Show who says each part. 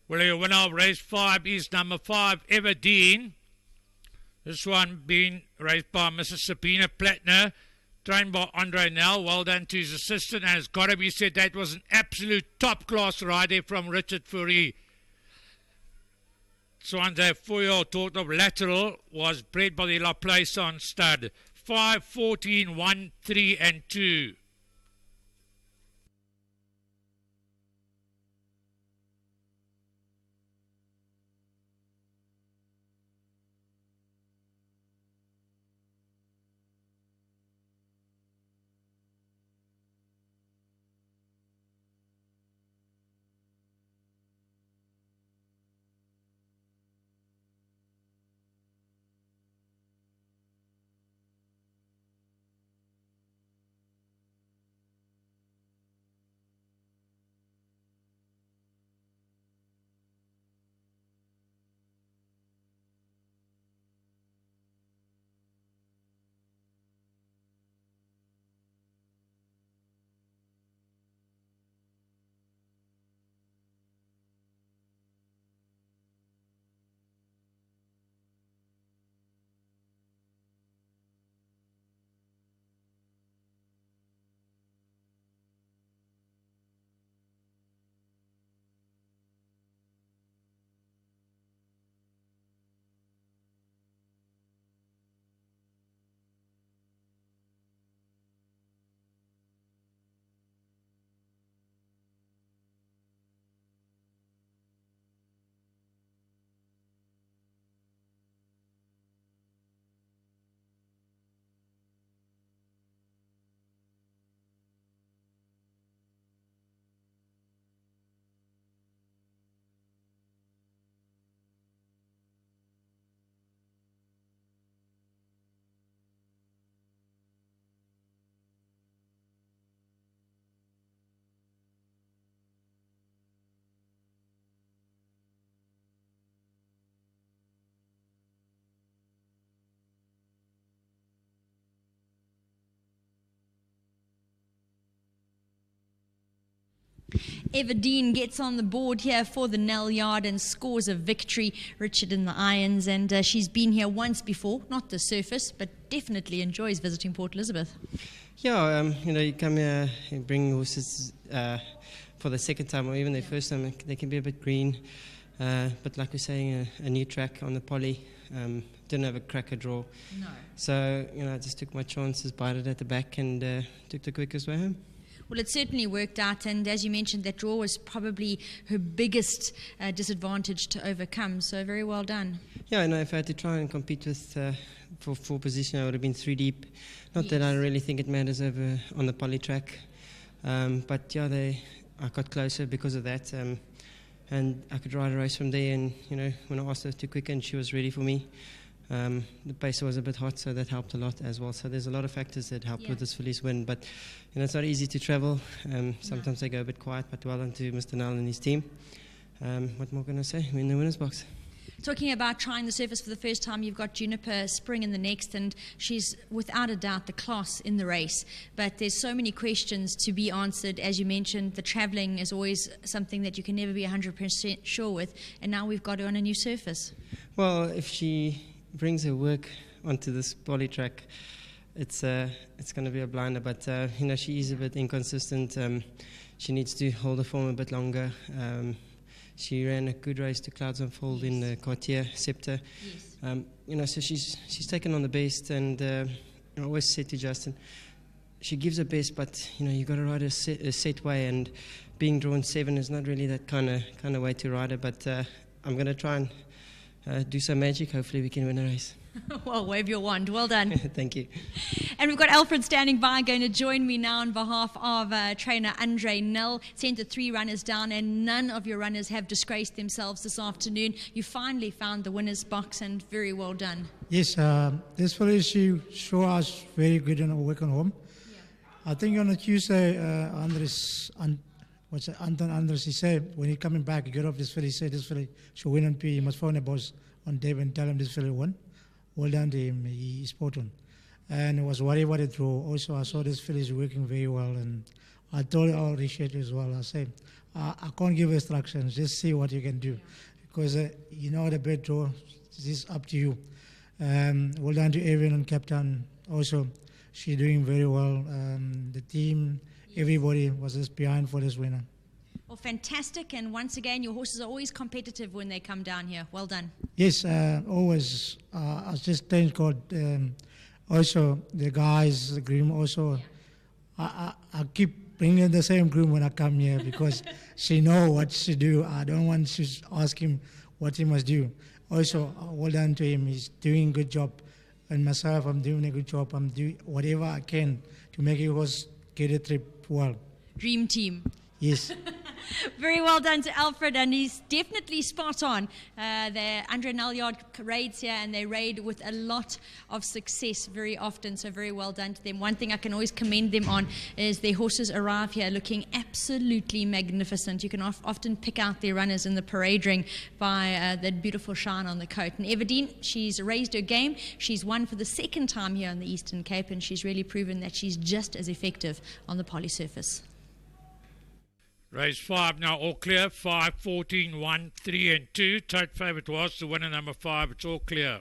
Speaker 1: Well, your winner of race 5 is number 5, Everdeen. This one being raced by Mrs. Sabina Plattner, trained by Andre Nell. Well done to his assistant, and it's got to be said that was an absolute top-class rider from Richard Fourie. Swanzay 4-year-old Taught of Lateral was bred by the La Plaisance stud. 5, 14, 1, 3 and 2.
Speaker 2: Everdeen gets on the board here for the Nell Yard and scores a victory. Richard in the irons, and she's been here once before, not the surface, but definitely enjoys visiting Port Elizabeth.
Speaker 3: Yeah, you come here and bring horses for the second time or even the first time. They can be a bit green, but like we're saying, a new track on the poly. Didn't have a cracker draw.
Speaker 2: No.
Speaker 3: So, I just took my chances, bided at the back and took the quickest way home.
Speaker 2: Well, it certainly worked out, and as you mentioned, that draw was probably her biggest disadvantage to overcome, so very well done.
Speaker 3: Yeah, if I had to try and compete with for full position, I would have been 3 deep. Not that I really think it matters over on the poly track, but yeah, I got closer because of that, and I could ride a race from there, and when I asked her to quicken, she was ready for me. The pace was a bit hot, so that helped a lot as well. So there's a lot of factors that helped with this filly's win. But it's not easy to travel. Sometimes they go a bit quiet, but well done to Mr. Nell and his team. What more can I say? We're in the winner's box.
Speaker 2: Talking about trying the surface for the first time, you've got Juniper Spring in the next, and she's without a doubt the class in the race. But there's so many questions to be answered. As you mentioned, the travelling is always something that you can never be 100% sure with, and now we've got her on a new surface.
Speaker 3: Well, if she brings her work onto this poly track, it's going to be a blinder, but she is a bit inconsistent. She needs to hold the form a bit longer. She ran a good race to Clouds Unfold in the Cartier Scepter. So she's taken on the best, and I always said to Justin, she gives her best, but you got to ride a set way, and being drawn 7 is not really that kind of way to ride her. But I'm going to try and do some magic. Hopefully we can win a race.
Speaker 2: Well, wave your wand. Well done.
Speaker 3: Thank you.
Speaker 2: And we've got Alfred standing by, going to join me now on behalf of trainer Andre Nell. Sent the 3 runners down, and none of your runners have disgraced themselves this afternoon. You finally found the winner's box, and very well done.
Speaker 4: Yes, this filly, she showed us very good in our work on home. Yeah. I think on a Tuesday, Anton Andres, he said, when he coming back, he got off this filly, he said, this filly should win on P. He must phone the boss on Dave and tell him this filly won. Well done to him, he's spot on. And I was worried about the draw. Also, I saw this filly is working very well, and I told our Richard as well, I said, I can't give instructions, just see what you can do. Because you know the bed draw, this is up to you. Well done to everyone on Captain also. She's doing very well. The team, everybody was just behind for this winner.
Speaker 2: Well, fantastic. And once again, your horses are always competitive when they come down here. Well done.
Speaker 4: Yes, always. I just thank God. Also, the guys, the groom also. I keep bringing the same groom when I come here because she know what to do. I don't want to ask him what he must do. Also, well done to him. He's doing a good job. And myself, I'm doing a good job. I'm doing whatever I can to make it was get a trip well.
Speaker 2: Dream team.
Speaker 4: Yes.
Speaker 2: Very well done to Alfred, and he's definitely spot on. The Andre Nalyard raids here, and they raid with a lot of success very often, so very well done to them. One thing I can always commend them on is their horses arrive here looking absolutely magnificent. You can often pick out their runners in the parade ring by that beautiful shine on the coat. And Everdeen, she's raised her game. She's won for the second time here on the Eastern Cape, and she's really proven that she's just as effective on the poly surface.
Speaker 1: Race 5 now all clear. 5, 14, 1, 3 and 2. Tote favourite was the winner number 5. It's all clear.